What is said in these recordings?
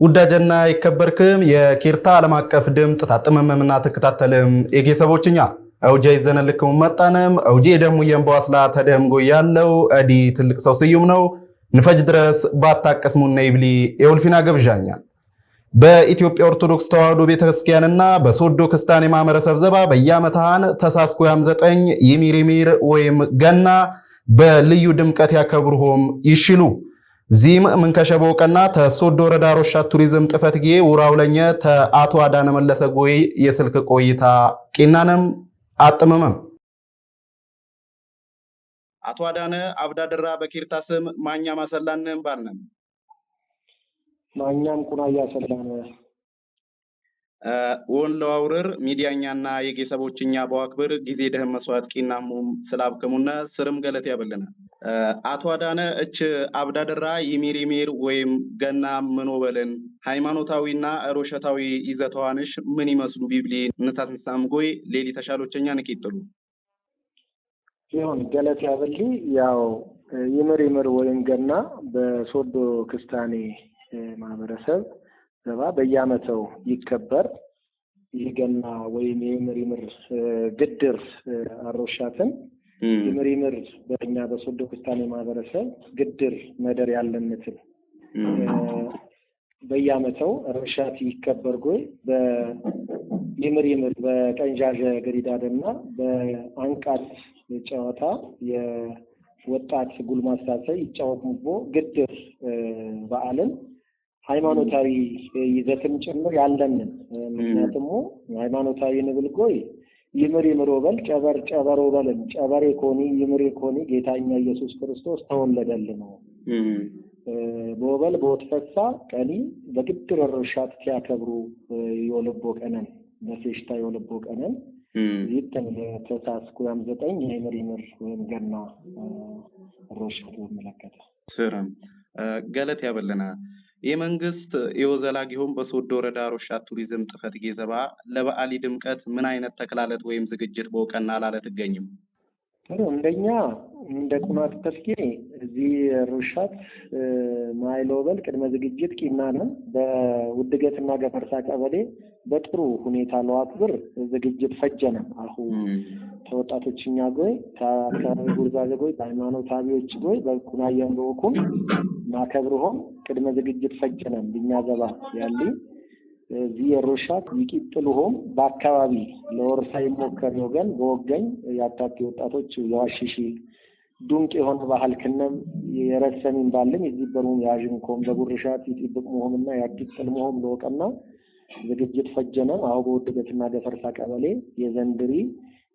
ውዳጀና ይከበርክም የኪርታ ዓለም አቀፍ ድምጥ ታጥመመምና ተከታተልም የጌሰቦችኛ አውጄ ይዘነልክም መጣነም አውጄ ደሙ የምባስላ ተደምጎ ያለው አዲ ትልቅ ሰው ስዩም ነው ንፈጅ ድረስ ባታቀስሙና ይብሊ የውልፊና ገብዣኛ በኢትዮጵያ ኦርቶዶክስ ተዋሕዶ ቤተክርስቲያንና በሶዶ ክርስቲያን ማህበረሰብ ዘባ በየዓመታን ተሳስኮ 9 ይሚሪሚር ወይም ገና በልዩ ድምቀት ያከብሩም ይሽሉ ዚም ምን ከሸበውቀና ተሶዶ ወረዳ ሮሻ ቱሪዝም ጥፈትጌ ውራውለኛ ተአቶ አዳነ መለሰ ጎይ የስልክ ቆይታ ቂናንም አጥመመም አቶ አዳነ አብዳደራ በኪርታ ስም ማኛ ማሰላንም ባልነም ማኛም ቁናያ ሰላነ ወንለዋውር ሚዲያኛና የጌሰቦችኛ በዋክብር ጊዜ ደህም መስዋዕት ቂናሙም ስላብከሙና ስርም ገለት ያበለና አቶ አዳነ እች አብዳደራ ይሚሪሚር ወይም ገና ምኖበልን ሃይማኖታዊና ሮሸታዊ ይዘቷንሽ ምን ይመስሉ ቢብሊ ንታትንሳም ጎይ ሌሊ ተሻሎችኛ ንቂጥሉ ይሁን ገለት ያበሊ ያው ይሚሪሚር ወይም ገና በሶዶ ክርስቲያኔ ማህበረሰብ ዘባ በየዓመታው ይከበር ይገና ወይም ይሚሪሚር ግድር አሮሻትን ይሚሪሚር በእኛ በሶዶ ክርስቲያኔ ማህበረሰብ ግድር መደር ያለነትን በየዓመታው አሮሻት ይከበር ጎይ በይሚሪሚር በቀንጃጀ ገሪዳደና በአንቃት ጨዋታ የወጣት ጉልማሳሰ ይጫወቱቦ ግድር በዓልን ሃይማኖታዊ ይዘትም ጭምር ያለንን ምክንያቱም ሃይማኖታዊ ንብልጎይ ይሚሪሚር ወበል ጨበር ወበልን ጨበሬ ኮኒ ይሚሪ ኮኒ ጌታኛ ኢየሱስ ክርስቶስ ተወለደልን ነው በወበል በወትፈሳ ቀኒ በግድር ርሻት ያከብሩ ይወልቦ ቀነን በፌሽታ ይወልቦ ቀነን ይተን ተሳስኩ 9 ይሚሪሚር ወይም ገና ሮሻት ወመለከተ ስራም ገለት ያበለና የመንግስት የወዘላጊውን በሶዶ ወረዳ ሮሻት ቱሪዝም ጥፈት ጌዘባ ለበዓሊ ድምቀት ምን አይነት ተከላለት ወይም ዝግጅት በወቀና ላለት ይገኝም እንደኛ እንደ ቁማት ተስኪ እዚህ ሮሻት ማይሎበል ቅድመ ዝግጅት ቂናና በውድገትና ገፈርሳ ቀበሌ በጥሩ ሁኔታ ለዋክብር ዝግጅት ፈጀነ አሁን ተወጣቶችኛ ጎይ ታካሪ ጉርዛዘ ጎይ ሃይማኖታዊዎች ጎይ በኩናያን በወኩም ማከብሩም ቅድመ ዝግጅት ፈጀነ ብኛ ዘባ ያሊ እዚህ ሮሻት ይቂጥሉም በአካባቢ ለወርሳ ይሞከር ወገን በወገኝ ያጣጥ ወጣቶች ያዋሽሺ ዱንቅ የሆነ ባህል ከነም የረሰሚን ባለም ይዝበሩም ያጅንኮም በጉርሻት ይጥብቁምና ያቂጥልሙም ለወቀና ዝግጅት ፈጀነ አሁን በወደገትና ገፈርሳ ቀበሌ የዘንድሪ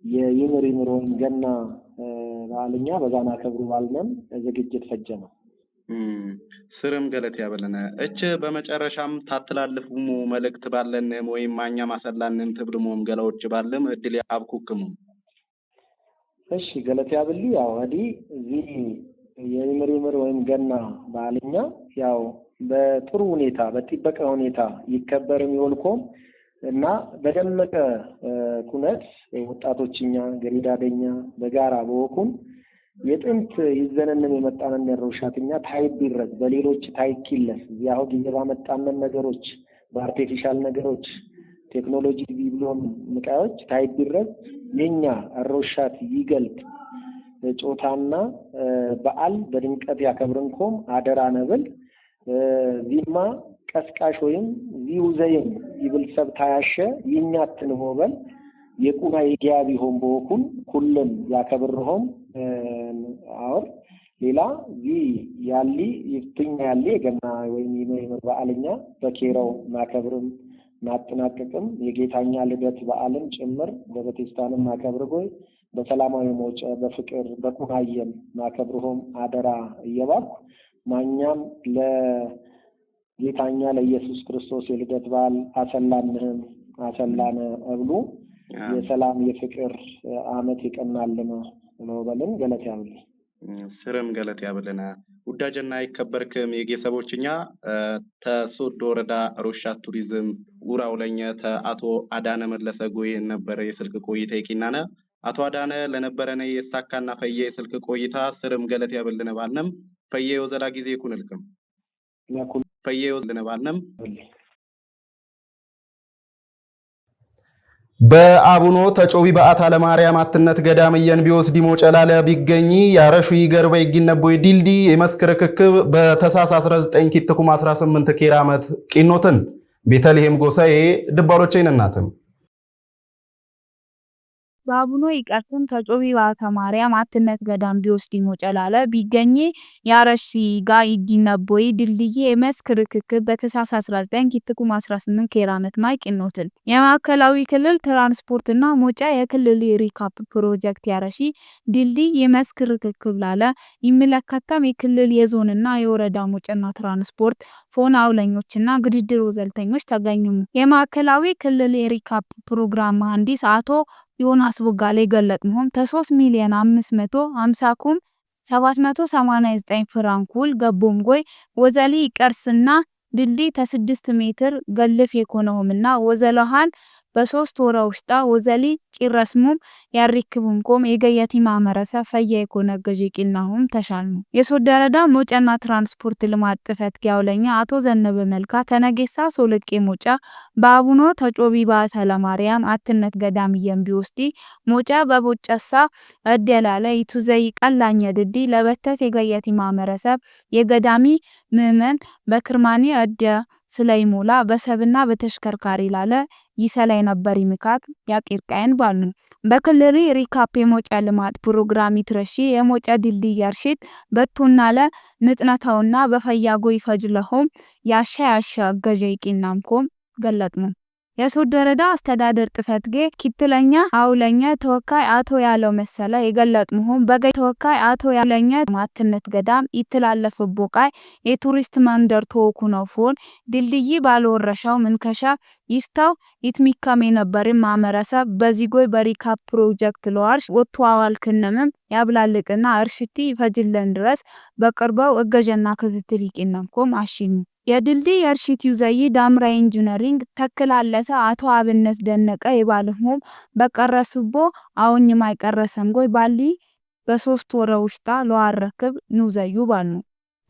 የይሚሪሚር ወይም ገና በዓልኛ በዛና ከብሩ ባልነም ዝግጅት ፈጀነ ስርም ገለት ያበለና እች በመጨረሻም ታትላልፉሙ መልእክት ባለን ወይም ማኛ ማሰላንን ትብልሙም ገላዎች ባለም እድል ያብኩክሙ እሺ ገለት ያበሊ ያው አዲ እዚህ የይሚሪሚር ወይም ገና በዓልኛ ያው በጥሩ ሁኔታ በጥበቃ ሁኔታ ይከበርም ይወልኮም እና በደመቀ ኩነት ወጣቶችኛ ገሪዳደኛ በጋራ በወኩን የጥንት ይዘነንም የመጣነን ሮሻትኛ ታይብ ይረዝ በሌሎች ታይኪለስ ያው ጊዜባ መጣነን ነገሮች በአርቲፊሻል ነገሮች ቴክኖሎጂ ቢብሎም ምቃዮች ታይብ ይረዝ የኛ ሮሻት ይገልጥ ጾታና በዓል በድምቀት ያከብርንኮም አደራ ነብል ዚማ ቀስቃሽ ወይም ዚውዘይም ይብል ሰብታያሸ ይኛትን ሆበል የቁና የጊያቢ ሆም በወኩን ሁሉም ያከብርሆም አውር ሌላ ያሊ ይፍትኛ ያሊ ገና ወይም ይሚሪሚር በዓልኛ በኬራው ማከብርም ማጥናቀቅም የጌታኛ ልደት በዓልን ጭምር በቤተክርስቲያንም ማከብርጎይ በሰላማዊ ሞጨ በፍቅር በቁናየም ማከብርሆም አደራ እየባኩ ማኛም ለጌታኛ ለኢየሱስ ክርስቶስ የልደት በዓል አሰላንህም አሰላነ አብሉ የሰላም የፍቅር አመት ይቀናልና ነው በለን ገለት ያብል ስርም ገለት ያብለና ውዳጀና ይከበርክም የጌሰቦችኛ ተሶዶ ወረዳ ሮሻት ቱሪዝም ውራውለኛ ተአቶ አዳነ መለሰ ጎይ ነበር የስልክ ቆይታ ይቂናና አቶ አዳነ ለነበረነ የሳካና ፈየ የስልክ ቆይታ ስርም ገለት ያብለና ባልነም ፈየ ወዘላ ጊዜ ይኩንልክም ፈየው ለነባንም በአቡኖ ተጮቢ በአታ ለማርያም አትነት ገዳምየን ቢወስድ ሞጨላለ ቢገኝ ያረሹ ይገርበ ይግነበይ ዲልዲ የመስክር ክክብ በተሳስ 19 ኪትኩም 18 ኬራመት ቂኖትን ቤተልሔም ጎሳዬ ድባሎቼን እናትም በአቡኖ ይቀርቱን ተጮቢ በአታ ማርያም አትነት ገዳም ቢወስድ ሞጨላለ ቢገኝ ያረሹ ይጋ ይግነበይ ዲልዲ የመስክር ክክብ በተሳስ 19 ኪትኩም 18 ኬራመት ማይ ቂኖትን የማዕከላዊ ክልል ትራንስፖርትና ሞጫ የክልል ሪካፕ ፕሮጀክት ያረሺ ዲልዲ የመስክር ክክብ ላለ ይመለከታም የክልል የዞንና የወረዳ ሞጫና ትራንስፖርት ፎን አውለኞችና ግድድር ወዘልተኞች ተገኙ። የማዕከላዊ ክልል የሪካፕ ፕሮግራም መሐንዲስ አቶ ዮናስ ቦጋሌ ገለጥሞም ተ3 ሚሊዮን 550 ኩም 789 ፍራንኩል ገቦምጎይ ወዘሊ ይቀርስና ድልድይ ተ6 ሜትር ገልፍ የኮነውምና ወዘለሃን በ3 ወራ ውስጥ ወዘሊ ቂረስሙም ያሪክቡምኮም የገየቲ ማመረሰ ፈየ የኮነገጅ ቂናሁም ተሻልሙ የሶደረዳ ሞጫና ትራንስፖርት ልማት ጥፈት ያውለኛ አቶ ዘነበ መልካ ተነጌሳ ሶልቄ ሞጫ በአቡኖ ተጮቢ በአታ ለማርያም አትነት ገዳም የምቢወስዲ ሞጫ በቦጫሳ እደላለ ይቱዘይ ቀላኛ ድዲ ለበተት የገየቲ ማመረሰ የገዳሚ ምዕመን በክርማኒ አደ ስለይሞላ በሰብና በተሽከርካሪ ላለ ይሰላይ ነበር ይምካት ያቂርቃየን ባሉ በክልሪ ሪካፕ የሞጫ ልማት ፕሮግራም ይትረሺ የሞጫ ድልድይ ያርሽት በቱናለ ንጥነታውና በፈያጎ ይፈጅለሆም ያሻ ገጀይቂናምኮም ገለጥሙ የሶደረዳ አስተዳደር ጥፈትጌ ኪትለኛ አውለኛ ተወካይ አቶ ያለው መሰለ የገለጥሙም በገይ ተወካይ አቶ ያለኛ ማትነት ገዳም ይተላለፈው ቦቃይ የቱሪስት መንደር ተወኩነው ፎን ድልድይ ባልወረሻው ምንከሻ ይፍታው ይትሚካም የነበር ማመረሰብ በዚጎይ በሪካፕ ፕሮጀክት ለዋርሽ ወጥዋዋል ከነመም ያብላልቅና እርሽቲ ይፈጅለን ድረስ በቅርበው እገጀና ክትትል ይቂናምኮም አሽሙ የድልድይ የርሽት ዩዘይ ዳምራ ኢንጂነሪንግ ተክላለተ አቶ አብነት ደነቀ የባለሞም በቀረሱቦ አውኝ ማይቀረሰም ጎይ ባሊ በ3 ወራ ውስጥ ለዋረክብ ኑዘዩ ባሉ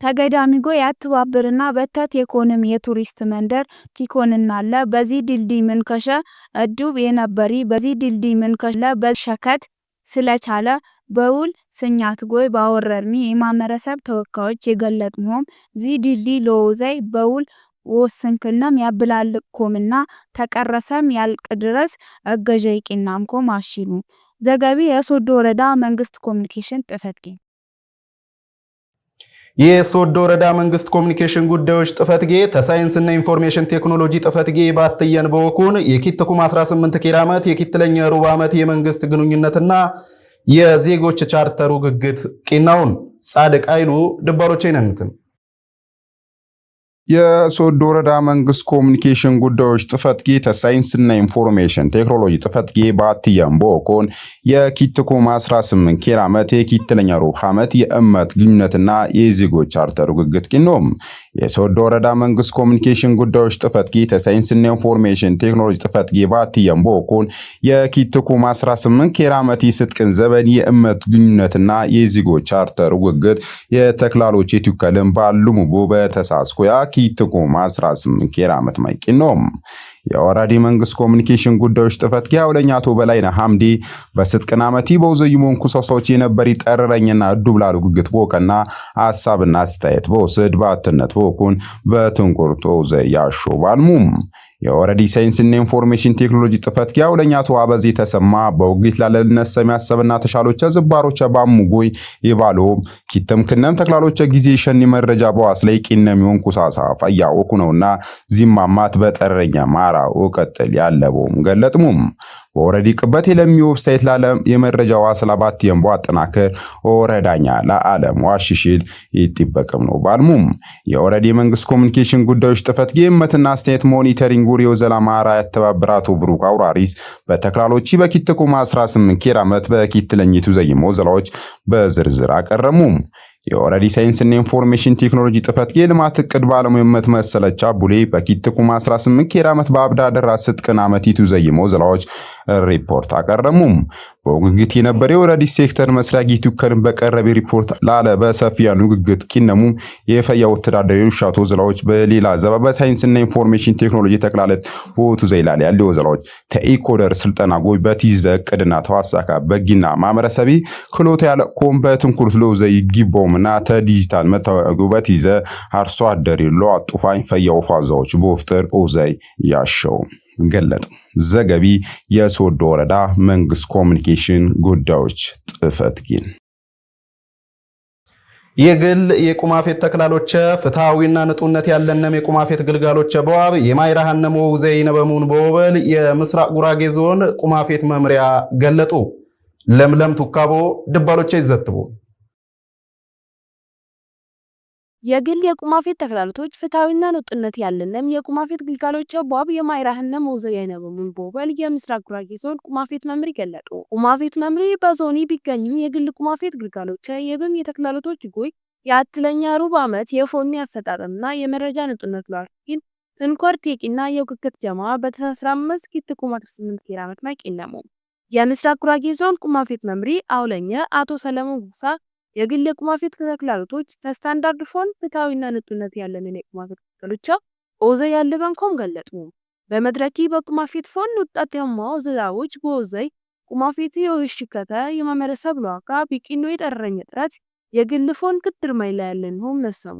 ተገዳሚ ጎይ ያተባበርና በተት የኢኮኖሚ የቱሪስት መንደር ቲኮንናለ በዚህ ድልድይ መንከሸ እዱብ የነበሪ በዚህ ድልድይ መንከሸ በሸከት ስለቻለ በውል ስኛት ጎይ ባወረርሚ የማመረሰብ ተወካዮች የገለጥሞም ዚ ድልድይ ለወዘይ በውል ወሰንከናም ያብላልቆምና ተቀረሰም ያልቅ ድረስ እገጀይቂናምኮም አሽሉ ዘገቢ የሶዶ ወረዳ መንግስት ኮሙኒኬሽን ጥፈትጌ የሶዶ ወረዳ መንግስት ኮሙኒኬሽን ጉዳዮች ጥፈትጌ ተሳይንስና ኢንፎርሜሽን ቴክኖሎጂ ጥፈትጌ ባትየን በወኩን የኪትኩም 18 ኬራመት የኪትለኛ ሩብ ዓመት የመንግስት ግንኙነትና የዜጎች ቻርተሩ ግግት ቂናውን ጻድቅ አይሉ ድባሮቼን እንትን የሶዶ ወረዳ መንግስት ኮሙኒኬሽን ጉዳዮች ጥፈትጌ ተሳይንስና ኢንፎርሜሽን ቴክኖሎጂ ጥፈትጌ ባትየን በወኩን የኪትኩም 18 ኬራመት የኪትለኛ ሩብ ዓመት የእመት ግንኙነትና የዜጎች ቻርተሩ ግግት ቂኖም የሶዶ ወረዳ መንግስት ኮሙኒኬሽን ጉዳዮች ጥፈትጌ ተሳይንስና ኢንፎርሜሽን ቴክኖሎጂ ጥፈትጌ ባትየን በወኩን የኪትኩም 18 ኬራመት ይስጥቅን ዘበን የእመት ግንኙነትና የዜጎች ቻርተሩ ግግት የተክላሎች የትከለም ባሉሙቦ በተሳስኮያ ኪትኩም 18 ኬራመት ማይቂኖም የወረዳ መንግስት ኮሙኒኬሽን ጉዳዮች ጥፈትጌ አውለኛ አቶ በላይነህ ሐምዲ በስጥቅና አመቲ በውዘይሞን ኩሳሶች የነበሪ ጠረረኝና ዱብላሉ ግግት ቦቀና ሐሳብና አስተያየት በወስድ ባትነት ቦኩን በትንቁርቶ ዘያሾ ባልሙም የወረዲ ሳይንስና ኢንፎርሜሽን ቴክኖሎጂ ጥፈትጌ አውለኛ አቶ አበዚ ተሰማ በውግት ላለልነት ሰሚያሰብና ተሻሎች ዝባሮች ባሙጎይ ይባሎም ኪተም ከነም ተክላሎች ጊዜ ሸኒ መረጃ በዋስ ላይ ቂነሚውን ኩሳሳ ፈያውኩ ነውና ዚማማት በጠረረኛ ማራ ወቀጥል ያለቦም ገለጥሙም ወረዲ ቅበት የለሚ ዌብሳይት ለዓለም የመረጃ ዋስላባት የምቦ አጠናከር ወረዳኛ ለዓለም ዋሽሽል ይጥበቅም ነው ባልሙም የወረዲ መንግስት ኮሙኒኬሽን ጉዳዮች ጥፈትጌ እመትና አስተያየት ሞኒተሪንግ ጉሪዮ ዘላማራ ያተባብራቱ ብሩክ አውራሪስ በተክላሎች በኪትኩም 18 ኬራመት በኪትለኝቱ ዘይሞ ዘላዎች በዝርዝር አቀረሙም የወረዲ ሳይንስና ኢንፎርሜሽን ቴክኖሎጂ ጥፈትጌ ልማት እቅድ ባለሙያነት መሰለቻ ቡሌ በኪትኩም 18 ኬራመት በአብዳ ደራ ስጥቅን አመቲቱ ዘይሞ ዘላዎች ሪፖርት አቀረሙም በውግግት የነበረው ወራዲ ሴክተር መስሪያ ጌቱ ከርን በቀረበ ሪፖርት ላለ በሰፊያኑ ግግት ኪነሙ የፈያ ወተዳደሪ ሩሻቶ ዘላዎች በሌላ ዘባባ ሳይንስና ኢንፎርሜሽን ቴክኖሎጂ ተክላለት ቦቱ ዘይላል ያለው ዘላዎች ተኢኮደር ስልጠና ጎይ በቲዘ ቀድና ተዋሳካ በጊና ማመረሰቢ ክሎት ያለ ኮምበትን ኩርፍሎ ዘይ ጊቦምና ተዲጂታል መታወቂያ በቲዘ አርሶ አደሪ ሎ አጥፋኝ ፈያው ፋዛዎች ቦፍተር ኦዘይ ያሸው ገለጥ ዘገቢ የሶዶ ወረዳ መንግስት ኮሙኒኬሽን ጉዳዮች ጽህፈት ቤት የግል የቁማፌት ተክላሎች ፍትሃዊና ንጡነት ያለነም የቁማፌት ግልጋሎች በዋብ የማይራሃነሞ ዘይነበሙን በወበል የምስራቅ ጉራጌ ዞን ቁማፌት መምሪያ ገለጡ ለምለም ቱካቦ ድባሎች ይዘትቡ የግል የቁማፌት ተክላሎች ፍትሃዊና ንጡነት ያለነም የቁማፌት ግልጋሎች በዋብ የማይራህነ ሞዘይ አይነበሙን በወበል የምስራቅ ጉራጌ ዞን ቁማፌት መምሪ ገለጡ ቁማፌት መምሪ በዞኒ ቢገኙ የግል ቁማፌት ግልጋሎች የብም የተክላሎቶች ጎይ የአትለኛ ሩብ ዓመት የፎኒ አፈጣጠምና የመረጃ ንጡነት ላርኪን እንኮርቴቂና የውክክት ጀማ በ15 ኪትኩም 18 ኪራመት ማይቂነሙ የምስራቅ ጉራጌ ዞን ቁማፌት መምሪ አውለኛ አቶ ሰለሞን ጉሳ የግል የቁማፌት ተክላሎቶች ተስታንዳርድ ፎን ፍትሃዊና ንጡነት ያለንን የቁማፌት ተክላሎች ኦዘይ ያለበንኮም ገለጡ በመድረኪ በቁማፌት ፎን ወጣታማ ዘላዎች በኦዘይ ቁማፌት የውሽከተ የማመረሰብ ለዋካ ቢቂኖ የጠረኝ ጥረት የግል ፎን ቅድር ማይላ ያለንሆም ነሰሙ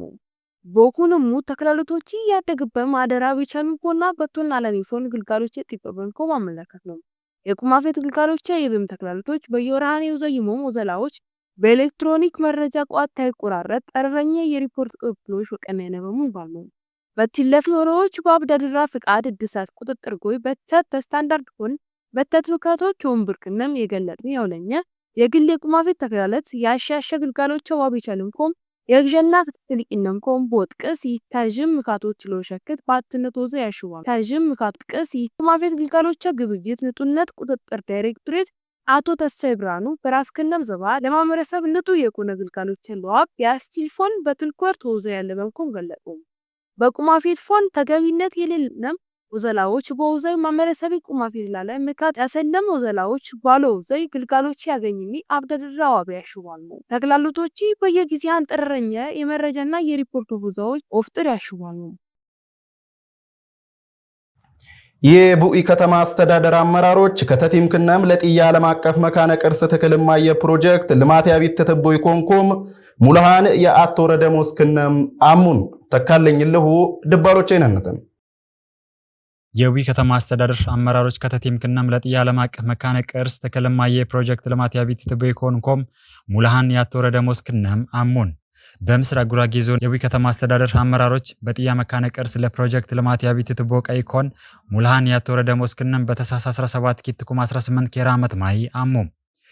ቦኩንሙ ተክላሎቶች ያደግበም አደራ ቢቸንኮና በቶና ለኒፎን ግልጋሎች የጥበበንኮም አመለከት ነው የቁማፌት ግልጋሎች የብም ተክላሎቶች በየወራኔ ውዘይሞ ወዘላዎች በኤሌክትሮኒክ መረጃ ቋት ታይቆራረጥ ጠረኛ የሪፖርት ቅብሎች ወቀነነበሙ ባሉ በትለፍ ኖሮች በአብዳድራ ፍቃድ እድሳት ቁጥጥር ጎይ በተሰጠ ስታንዳርድ ሆን በተትብካቶች ወንብርክነም የገለጥን ያውለኛ የግል የቁማፌት ተክላለት ያሻሸ ግልጋሎች ዋቢቻልንኮም የግጀና ፍትልቂነምኮም ቦጥቅስ ይታጅም ምካቶች ለሸክት ባትነት ወዘ ያሽዋል ታጅም ምካቶች የቁማፌት ግልጋሎች ግብይት ንጡነት ቁጥጥር ዳይሬክቶሬት አቶ ተስፋዬ ብርሃኑ በራስ ከነም ዘባ ለማመረሰብ ንጡ የቁነ ግልጋሎችን ለዋብ ያስቲል ፎን በትልኮር ተወዘ ያለበንኮም ገለጡ በቁማፌት ፎን ተገቢነት የሌለም ወዘላዎች በወዘይ ማመረሰብ ቁማፌት ላለ ምካት ያሰለም ወዘላዎች ባሎ ወዘይ ግልጋሎች ያገኝኒ አብደድራው አብያሽዋል ተክላሎቶች በየጊዜው አንጠረረኛ የመረጃና የሪፖርት ወዘዎች ኦፍጥር ያሽዋል የቡኢ ከተማ አስተዳደር አመራሮች ከተቲም ክነም ለጥያ ዓለም አቀፍ መካነ ቅርስ ትክልማ የፕሮጀክት ልማት ያቢት ተተቦይ ኮንኮም ሙላሃን የአቶ ረደሞስ ክነም አሙን ተካለኝልሁ ድባሮች አይነነተን የቡኢ ከተማ አስተዳደር አመራሮች ከተቲም ክነም ለጥያ ዓለም አቀፍ መካነ ቅርስ ትክልማ የፕሮጀክት ልማት ያቢት ተተቦይ ኮንኮም ሙላሃን የአቶ ረደሞስ ክነም አሙን በምስራቅ ጉራጌ ዞን የቡኢ ከተማ አስተዳደር አመራሮች በጥያ መካነ ቅርስ ለፕሮጀክት ልማት ያቢት ተቦቃ ይኮን ሙላሃን ያቶ ረደሞስ ክነም በተሳሳ 17 ኪትኩም 18 ኬራ ዓመት ማይ አሙ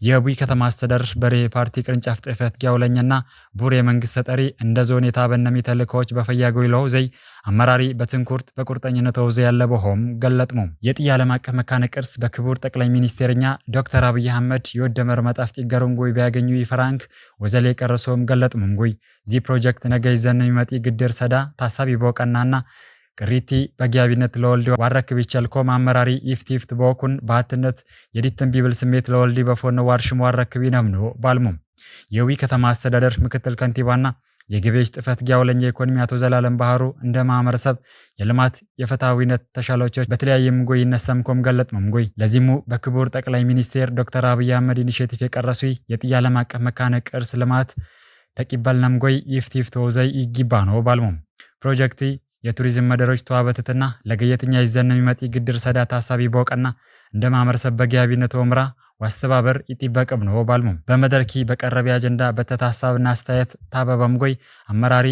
የቡኢ ከተማ አስተዳደር በሬ ፓርቲ ቅርንጫፍ ጥፈት ጋውለኛና ቡር የመንግስት ተጠሪ እንደ ዞን የታበነሚ ተልኮች በፈያጎይ ለውዘይ አመራሪ በትንኩርት በቁርጠኝነት ወዘ ያለበሆም ገለጥሙ የጥያ ዓለም አቀፍ መካነ ቅርስ በክቡር ጠቅላይ ሚኒስቴርኛ ዶክተር አብይ አህመድ የወደመር መጣፍጥ ይገሩንጎይ ቢያገኙ ይፈራንክ ወዘሌ ቀረሶም ገለጥሙም ጎይ ዚ ፕሮጀክት ነገ ይዘን የሚመጣ ግድር ሰዳ ታሳቢ በወቀናና ቅሪቲ በጊያቢነት ለወልዲ ዋረክ ቢቸልኮም አመራሪ ይፍቲፍት በወኩን ባትነት የዲተን ቢብል ስሜት ለወልዲ በፎነ ዋርሽም ዋረክ ቢነምኖ ባልሙም የቡኢ ከተማ አስተዳደር ምክትል ከንቲባና የገበያዎች ጥፈት ጋውለኛ ኢኮኖሚ አቶ ዘላለም ባህሩ እንደ ማህበረሰብ የልማት የፍትሃዊነት ተሻሎቾች በተለያየ ምጎይ ይነሳምኮም ገለጥሙም ጎይ ለዚህሙ በክቡር ጠቅላይ ሚኒስቴር ዶክተር አብይ አህመድ ኢኒሼቲቭ የቀረሱ የጥያ ዓለም አቀፍ መካነ ቅርስ ልማት ተቂባልናም ጎይ ይፍቲፍት ወዘይ ይጊባ ነው ባልሙም ፕሮጀክቲ የቱሪዝም መደሮች ተዋበተትና ለገየትኛ ይዘን የሚመጣ ግድር ሰዳ ታሳቢ በወቀና እንደ ማህበረሰብ በጊያቢነት ወምራ ዋስተባበር ይጥበቅም ነው ባልሙም በመደርኪ በቀረበ አጀንዳ በተታሳብና አስተያየት ታበበምጎይ አመራሪ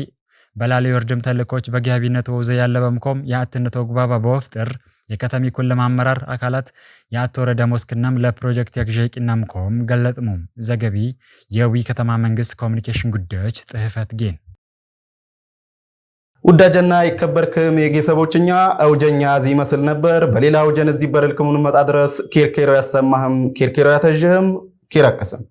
በላሊ ወርድም ተልኮች በጊያቢነት ወዘ ያለበምኮም የአትነት ወግባባ በወፍጥር የከተሚ ኩለም አመራር አካላት የአቶ ረደሞስ ክነም ለፕሮጀክት ያግዠቂናምኮም ገለጥሙም ዘገቢ የቡኢ ከተማ መንግስት ኮሙኒኬሽን ጉዳዮች ጽህፈት ጌን ውዳጀና ይከበርክም የጌሰቦችኛ አውጀኛ እዚህ መስል ነበር በሌላ አውጀን እዚህ በረልክሙን መጣ ድረስ ኬርኬሮ ያሰማህም ኬርኬሮ ያተጀህም ኬራከሰም